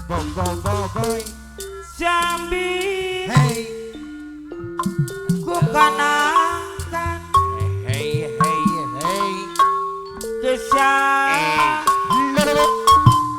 boy Jambi hey ku kanakan hey kesah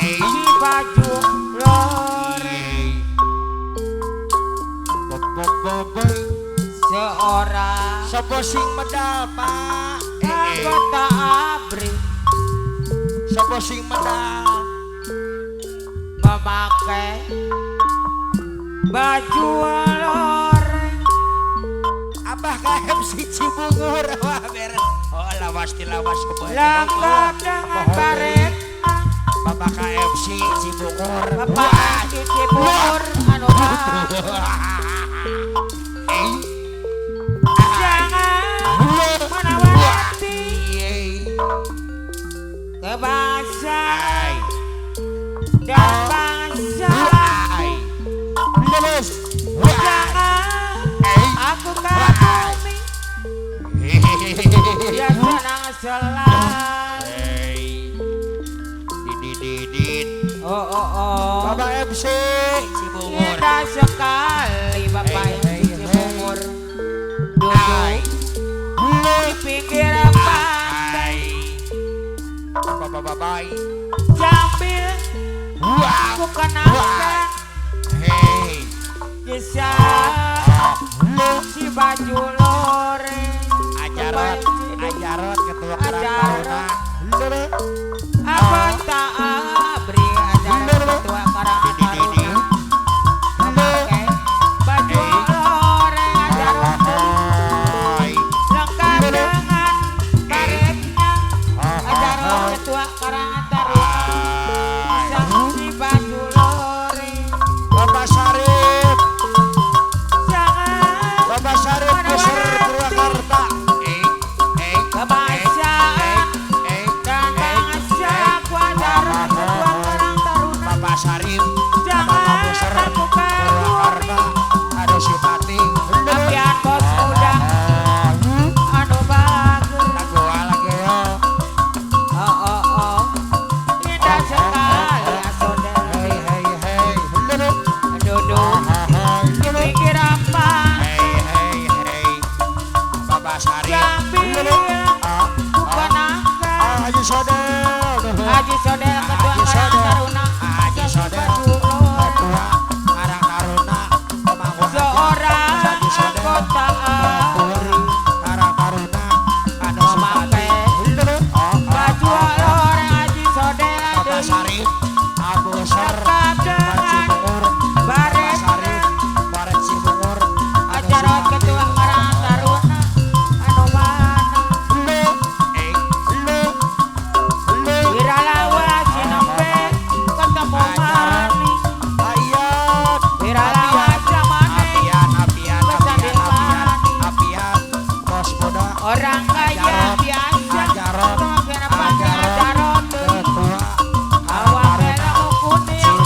si baju lore boy seorang sapa sing medal Pak anggota ABRI sapa sing medal memakai baju lore Abah KMC Cibungur wah beres oh lawas kebun langkah dengan baret Bapak KMC Cibungur Bapak Cibungur anu jangan menawati kebangsaan dan bangsa jangan aku kagumi dia senang selalu oh Bapak MC Cibungur indah sekali Bapak Cibungur duduk di pinggir pantai Bapak sambil aku kenakan kisah si baju lore ajarot ketua Karang Taruna anggota ABRI ajaran ketua Karang Taruna memakai baju lore ajaran lengkap dengan baretnya ajaran ketua Karang Taruna si baju lore Bapak Syarif jangan Bapak Syarif Kusur Purwakarta kebangsaan dan bangsa ku ajaran ketua Karang Taruna Bapak Syarif jangan Kusur aku Purwakarta kagumi ada si Pati apian bos udah anu bagus gua lagi yo oh indah sekali ya saudara hey duduk di pinggir apa hey Bapak Syarif sambil bukan angka Haji Sodel Haji Sodel ketua Karang Taruna Haji Sodel ketua Karang Taruna pemangku seorang anggota ABRI Karang Taruna ada memakai baju lore Haji Sodel Bapak Syarif Abu Ser lengkap dengan baret Syarif Baret Cibungur acara ketua Karang Taruna anu mana wiralawa sinempe ketemu mani wiralawa zamane apian bos muda orang kaya biasa Ajarot kenapa ajarot ketua awak helm kuning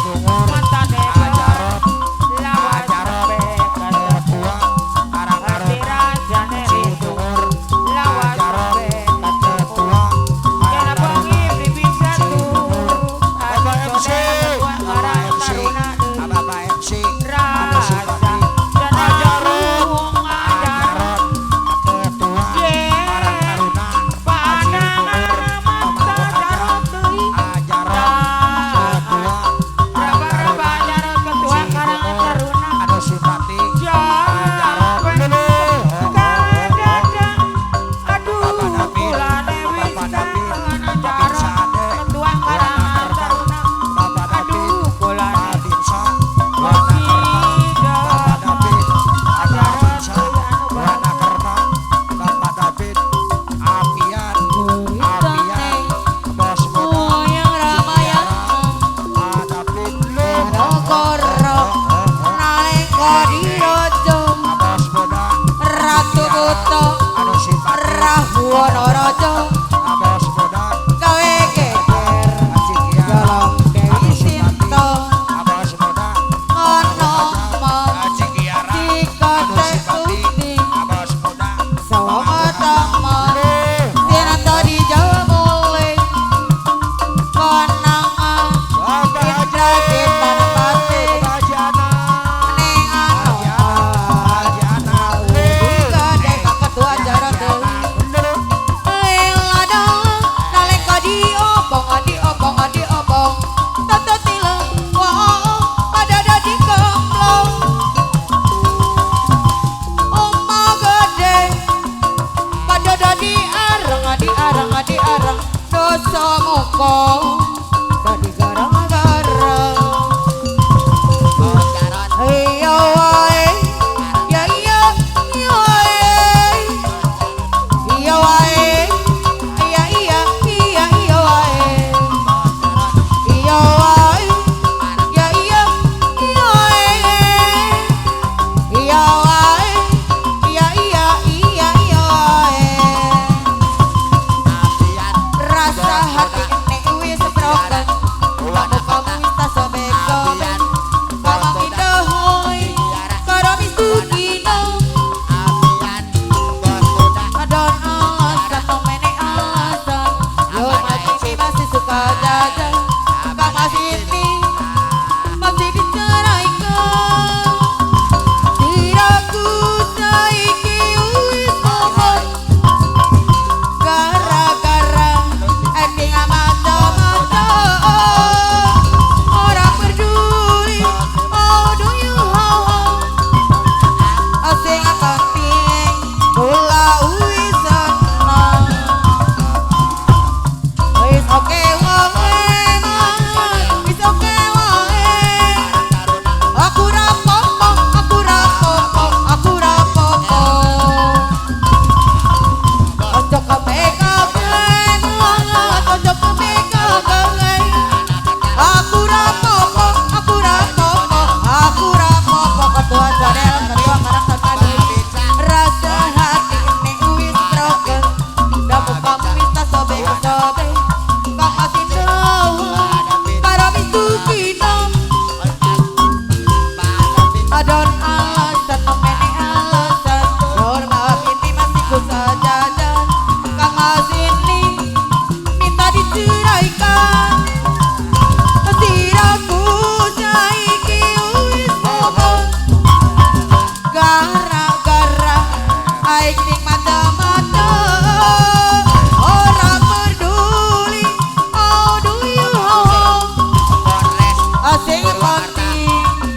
sing penting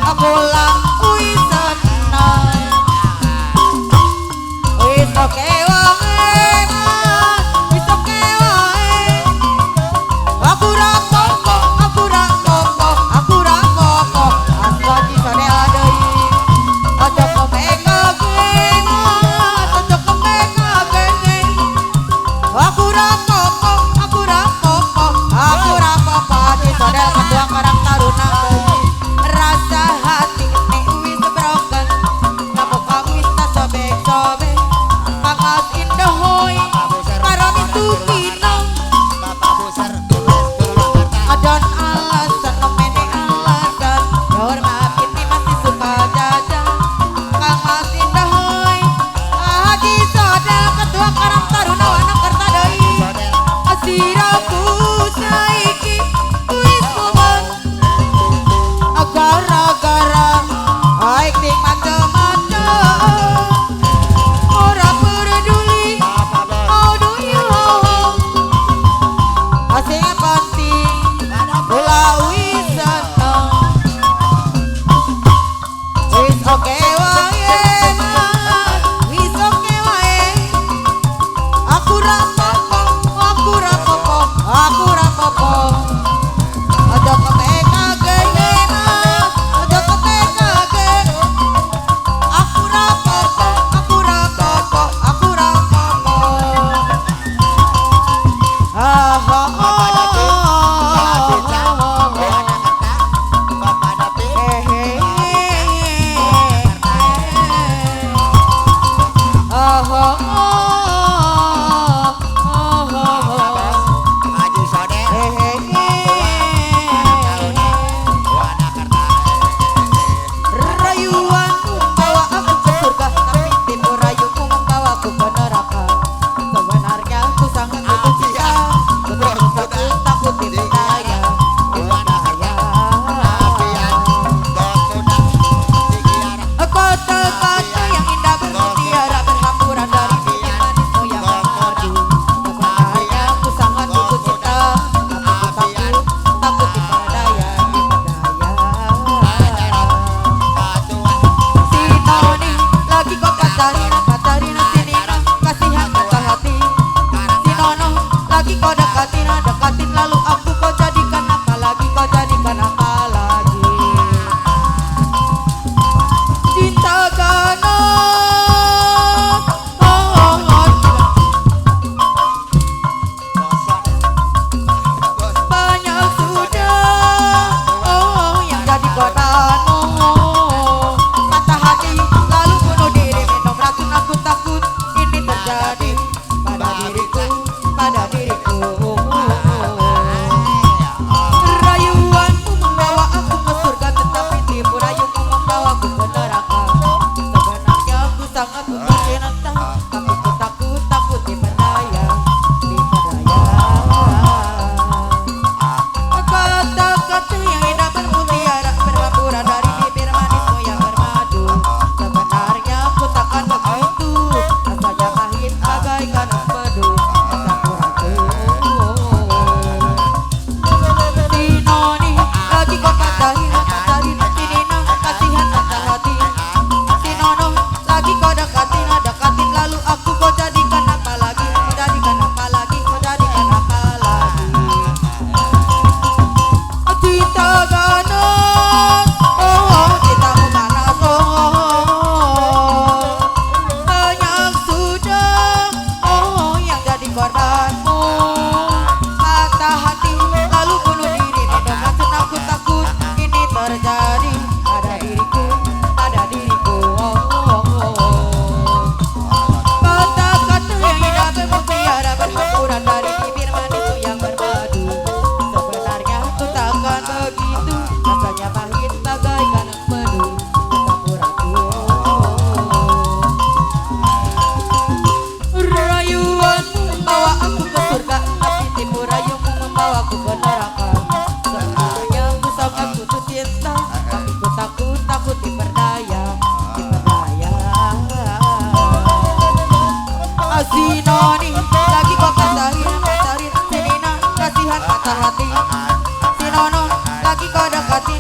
aku lang wis seneng wis oke wae wis oke wae aku ra apa-apa aku ra apa-apa aku ra apa-apa asal disone adai aja komeka kena aja komeka kena aku ra apa-apa aku ra apa-apa aku ra apa-apa disone ketua Karang Taruna rasa hati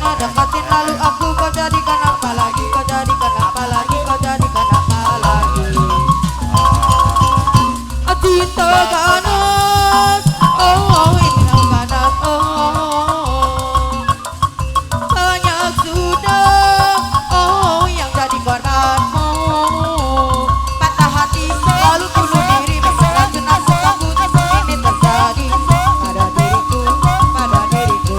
pernah deketin lalu aku kau jadikan apa lagi, kau jadikan apa lagi, kau jadikan apa lagi. Cinta ganas, oh ini ganas, oh banyak sudah, oh yang jadi korbanmu. Patah hati lalu bunuh diri, memang racun aku takut ini terjadi pada diriku, pada diriku.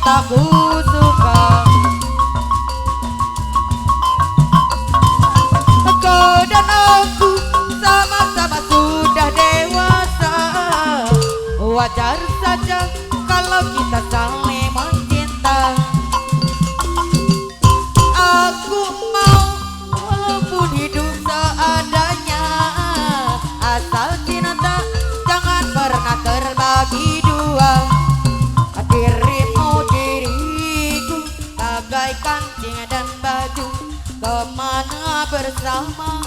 tak ku suka. Kau dan aku sama-sama sudah dewasa. Wajar saja kalau kita saling mencinta. Aku mau walaupun hidup seadanya, asal cinta jangan pernah terbagi dua. Dirimu diriku bagai kancing dan baju, kemana bersama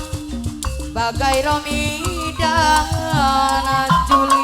bagai Romi dan Julia.